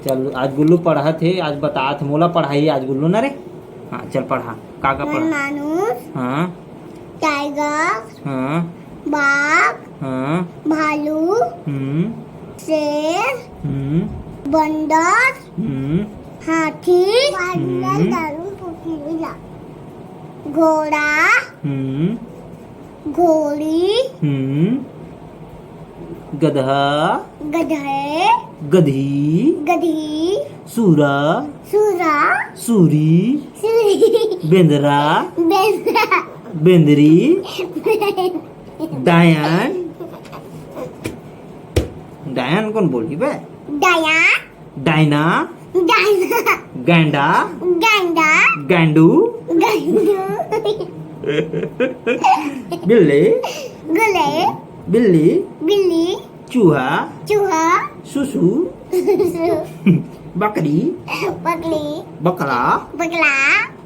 चल आज गुल्लू पढ़ा थे, आज बता थे मोला पढ़ाई आज गुल्लू ना रे। हाँ चल पढ़ा, का पढ़ा? मानुस, हाँ टाइगर, हाँ बाघ, हाँ भालू, शेर, बंदर, हाथी, घोड़ा, घोड़ी, गधा, गधे, गधी, गधी, सूरा, सूरा, सूरी, सूरी, बेंदरा, बेंदरा, बेंदरी, डायन। डायन कौन बोली बे? डायन, डायना, डायना, गैंडा, गैंडा, गैंडू, गैंडू, बिल्ली, गुले, बिल्ली, बिल्ली, चूहा, चूहा, सुसु, बकरी, बकरी, बकरा, बगला,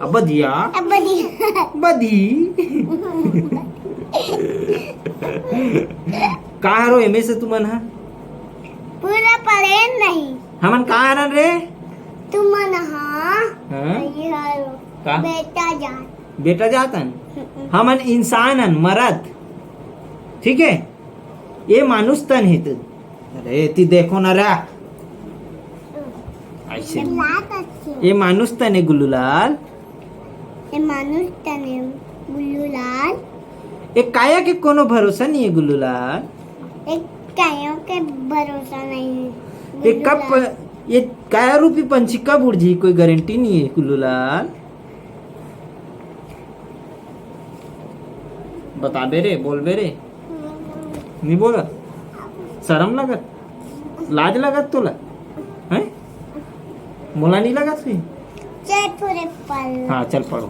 बधिया, बदिया, बधी। का हरो एमे से तुमन हा? पूरा पढ़े नहीं हमन का हरन रे? तुमन हाँ हाँ? का? बेटा जान बेटा जातन हमन इंसानन मरद, ठीक है? ये मानुष तन है तू। अरे ती देखो ना रे ऐसे, ये मानुष तन है गुल्लूलाल। ये मानुष तने गुल्लूलाल, एक काया के कोनो भरोसा नहीं है गुल्लूलाल। एक कायों के भरोसा नहीं है ये कब, ये काया रूपी पंछी कब उड़ जी, कोई गारंटी नहीं है गुल्लूलाल। बता बे रे, बोल बे रे। नहीं बोला? शर्म लगत, लाज लगत तोला हैं? मोला नहीं लगत फिर? चल पूरे पढ़ हाँ चल पढ़ो।